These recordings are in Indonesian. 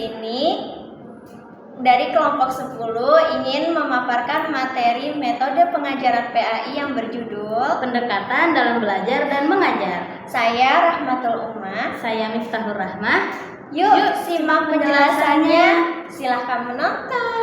sini dari kelompok 10 ingin memaparkan materi metode pengajaran PAI yang berjudul Pendekatan dalam belajar dan mengajar. Saya Rahmatul Umma. Saya Miftahur Rahmah. Yuk simak penjelasannya. Silahkan menonton.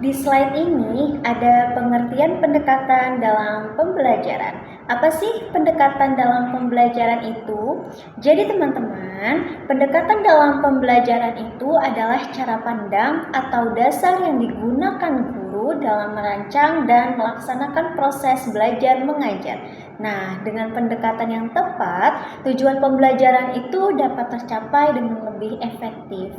Di slide ini ada pengertian pendekatan dalam pembelajaran. Apa sih pendekatan dalam pembelajaran itu? Jadi teman-teman, pendekatan dalam pembelajaran itu adalah cara pandang atau dasar yang digunakan guru dalam merancang dan melaksanakan proses belajar mengajar. Nah, dengan pendekatan yang tepat, tujuan pembelajaran itu dapat tercapai dengan lebih efektif.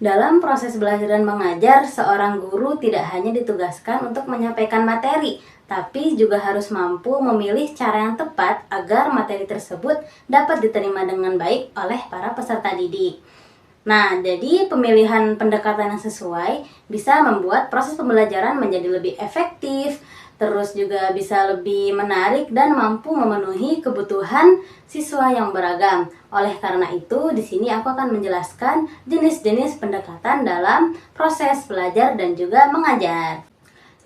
Dalam proses belajar dan mengajar, seorang guru tidak hanya ditugaskan untuk menyampaikan materi, tapi juga harus mampu memilih cara yang tepat agar materi tersebut dapat diterima dengan baik oleh para peserta didik. Nah, jadi pemilihan pendekatan yang sesuai bisa membuat proses pembelajaran menjadi lebih efektif, terus juga bisa lebih menarik dan mampu memenuhi kebutuhan siswa yang beragam. Oleh karena itu, di sini aku akan menjelaskan jenis-jenis pendekatan dalam proses belajar dan juga mengajar.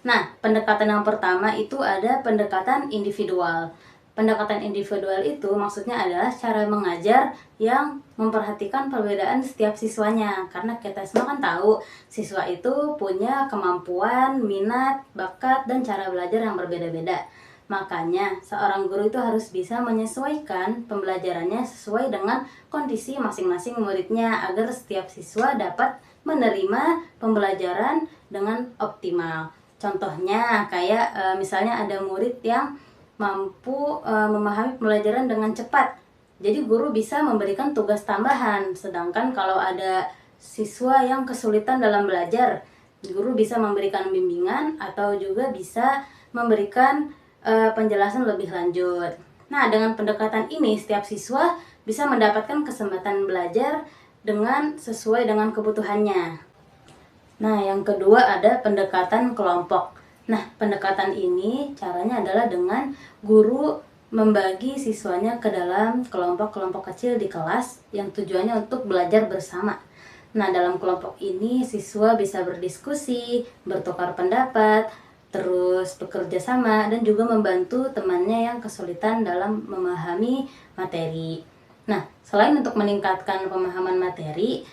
Nah, pendekatan yang pertama itu ada pendekatan individual. Pendekatan individual itu maksudnya adalah cara mengajar yang memperhatikan perbedaan setiap siswanya. Karena kita semua kan tahu siswa itu punya kemampuan, minat, bakat, dan cara belajar yang berbeda-beda. Makanya seorang guru itu harus bisa menyesuaikan pembelajarannya sesuai dengan kondisi masing-masing muridnya agar setiap siswa dapat menerima pembelajaran dengan optimal. Contohnya kayak misalnya ada murid yang mampu memahami pembelajaran dengan cepat. Jadi guru bisa memberikan tugas tambahan. Sedangkan kalau ada siswa yang kesulitan dalam belajar, guru bisa memberikan bimbingan atau juga bisa memberikan penjelasan lebih lanjut. Nah, dengan pendekatan ini setiap siswa bisa mendapatkan kesempatan belajar dengan sesuai dengan kebutuhannya. Nah, yang kedua ada pendekatan kelompok. Nah, pendekatan ini caranya adalah dengan guru membagi siswanya ke dalam kelompok-kelompok kecil di kelas yang tujuannya untuk belajar bersama. Nah, dalam kelompok ini siswa bisa berdiskusi, bertukar pendapat, terus bekerja sama dan juga membantu temannya yang kesulitan dalam memahami materi. Nah, selain untuk meningkatkan pemahaman materi,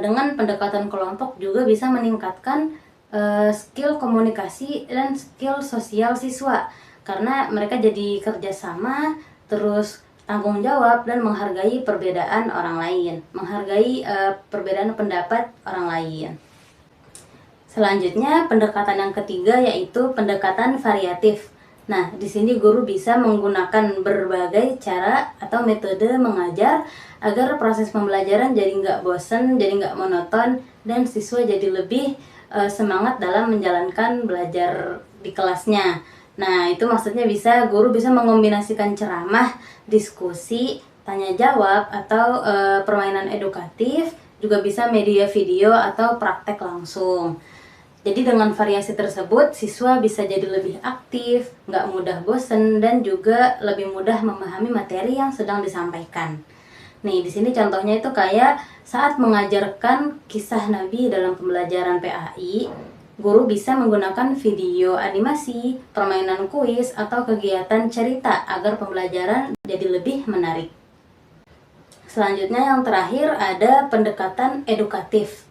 dengan pendekatan kelompok juga bisa meningkatkan skill komunikasi dan skill sosial siswa karena mereka jadi kerjasama, terus tanggung jawab dan menghargai perbedaan orang lain, menghargai perbedaan pendapat orang lain. Selanjutnya pendekatan yang ketiga yaitu pendekatan variatif. Nah, di sini guru bisa menggunakan berbagai cara atau metode mengajar agar proses pembelajaran jadi nggak bosan, jadi nggak monoton, dan siswa jadi lebih semangat dalam menjalankan belajar di kelasnya. Nah, itu maksudnya guru bisa mengombinasikan ceramah, diskusi, tanya jawab, atau permainan edukatif, juga bisa media video atau praktek langsung. Jadi dengan variasi tersebut, siswa bisa jadi lebih aktif, nggak mudah bosen, dan juga lebih mudah memahami materi yang sedang disampaikan. Nih, di sini contohnya itu kayak saat mengajarkan kisah Nabi dalam pembelajaran PAI, guru bisa menggunakan video animasi, permainan kuis, atau kegiatan cerita agar pembelajaran jadi lebih menarik. Selanjutnya yang terakhir ada pendekatan edukatif.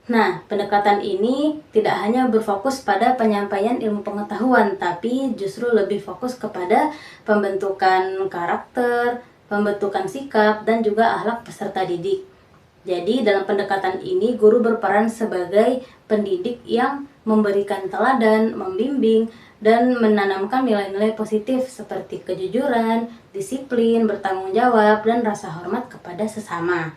Nah, pendekatan ini tidak hanya berfokus pada penyampaian ilmu pengetahuan, tapi justru lebih fokus kepada pembentukan karakter, pembentukan sikap, dan juga akhlak peserta didik. Jadi dalam pendekatan ini guru berperan sebagai pendidik yang memberikan teladan, membimbing, dan menanamkan nilai-nilai positif seperti kejujuran, disiplin, bertanggung jawab, dan rasa hormat kepada sesama.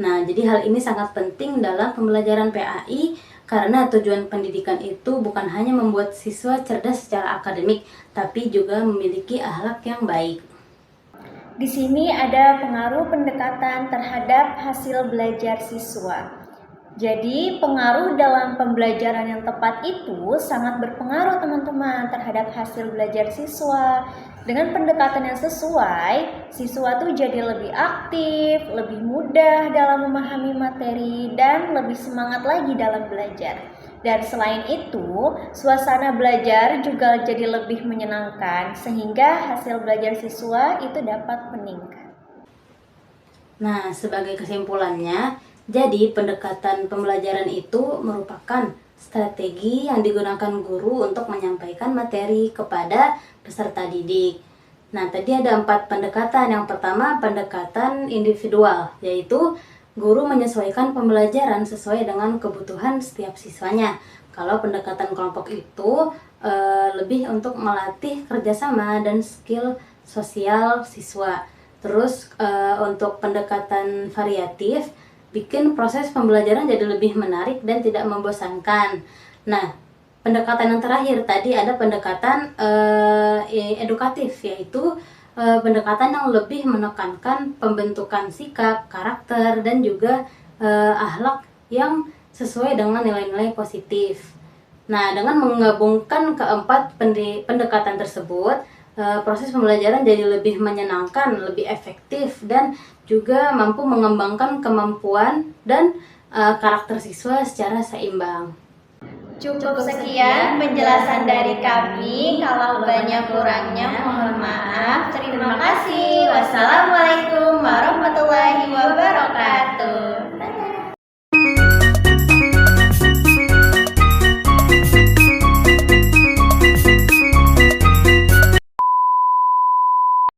Nah, jadi hal ini sangat penting dalam pembelajaran PAI karena tujuan pendidikan itu bukan hanya membuat siswa cerdas secara akademik, tapi juga memiliki akhlak yang baik. Di sini ada pengaruh pendekatan terhadap hasil belajar siswa. Jadi pengaruh dalam pembelajaran yang tepat itu sangat berpengaruh teman-teman terhadap hasil belajar siswa. Dengan pendekatan yang sesuai, siswa tuh jadi lebih aktif, lebih mudah dalam memahami materi, dan lebih semangat lagi dalam belajar. Dan selain itu, suasana belajar juga jadi lebih menyenangkan sehingga hasil belajar siswa itu dapat meningkat. Nah, sebagai kesimpulannya, jadi pendekatan pembelajaran itu merupakan strategi yang digunakan guru untuk menyampaikan materi kepada peserta didik. Nah, tadi ada 4 pendekatan. Yang pertama, pendekatan individual, yaitu guru menyesuaikan pembelajaran sesuai dengan kebutuhan setiap siswanya. Kalau pendekatan kelompok itu lebih untuk melatih kerjasama dan skill sosial siswa. Terus untuk pendekatan variatif, bikin proses pembelajaran jadi lebih menarik dan tidak membosankan. Nah, pendekatan yang terakhir tadi ada pendekatan edukatif, yaitu pendekatan yang lebih menekankan pembentukan sikap, karakter, dan juga akhlak yang sesuai dengan nilai-nilai positif. Nah, dengan menggabungkan keempat pendekatan tersebut, proses pembelajaran jadi lebih menyenangkan, lebih efektif, dan juga mampu mengembangkan kemampuan dan karakter siswa secara seimbang. Cukup sekian penjelasan dari kami. Kalau banyak kurangnya mohon maaf. Terima kasih. Wassalamualaikum.